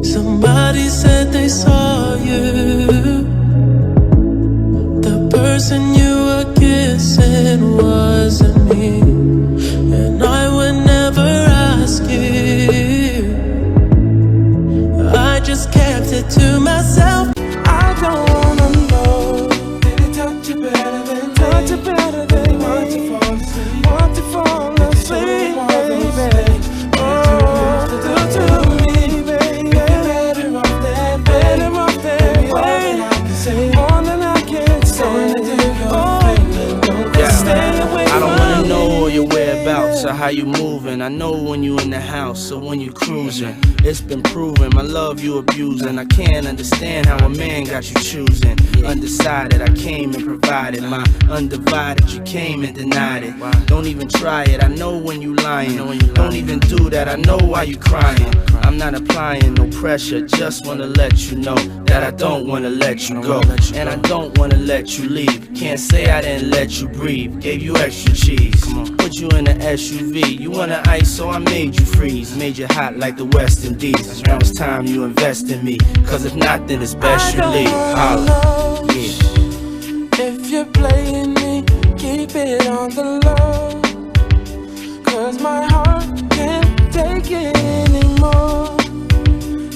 Somebody said they saw you. The person you were kissing wasn't me, and I would never ask you. I just kept it to myself. I don't wanna know. Did it touch you better than touch you better than want to fall asleep? Want to fall asleep, baby. Oh, do to me, baby. Better off that way. More than I can say. I don't wanna know all your whereabouts or how you moving. I know when you in the house or when you cruising. It's been proven my love you abusing. I can't understand how a man got you choosing. Undecided, I came and provided my undivided. You came and denied it. Don't even try it. I know when you lying. Don't even do that. I know why you crying. I'm not applying no pressure. Just wanna let you know that I don't wanna let you go, and I don't wanna let you leave. Can't say I didn't let you breathe. Gave you extra cheese. Put you in an SUV. You wanna ice, so I made you freeze. Made you hot like the West Indies. Now it's time you invest in me. Cause if not, then it's best you leave. Holla. Yeah. If you're playing me, keep it on the low. Cause my heart can't take it anymore.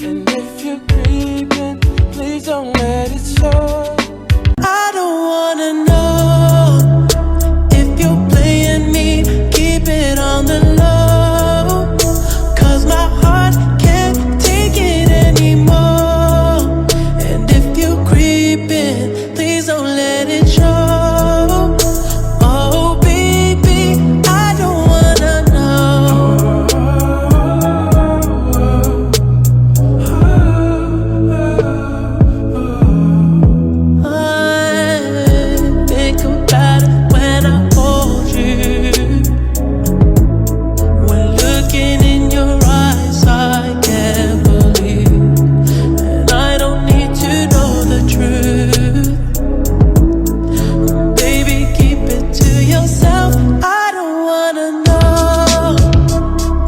And if you're creeping, please don't let it show. I don't wanna know. If you're playing me, keep it on the low. Cause my heart can't take it anymore. And if you're creeping, please don't let it show. Oh baby, I don't wanna know. I think about it when I hold you. When looking in your eyes, I can't believe. And I don't need to know the truth. Baby, keep it to yourself. I don't wanna know.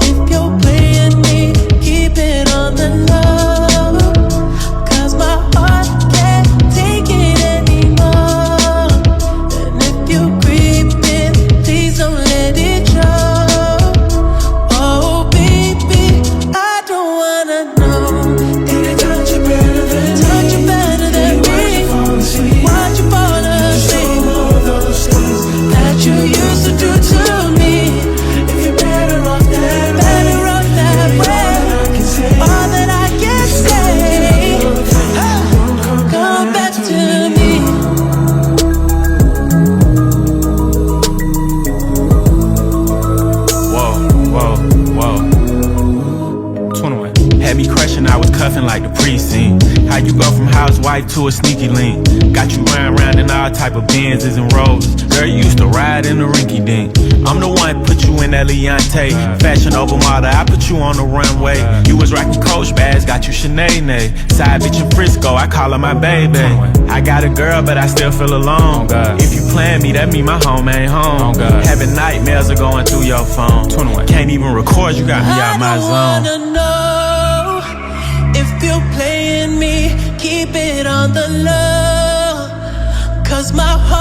If you're playing me, keep it on the low. Cause my heart can't take it anymore. And if you're creeping, please don't let it show. Oh baby, I don't wanna know. Did it touch you better than me? Touch you better than me? Why'd you fall asleep? That you used to do to me. If you're better off that way. All that I can say, come back to me. Whoa. 21. Had me crushing, I was cuffing like the precinct. How you go from housewife to a sneaky link? Got you round in all type of Benzes and Rolls. Girl, you used to ride in the rinky dink. I'm the one put you in that Leontay. Fashion over model, I put you on the runway. You was rocking Coach bags, got you Sinead. Side bitch in Frisco, I call her my baby. I got a girl, but I still feel alone. If you plan me, that mean my home ain't home. Having nightmares are going through your phone. Can't even record, you got me out my zone. I don't wanna know. If you're playing me, keep it on the low. Cause my heart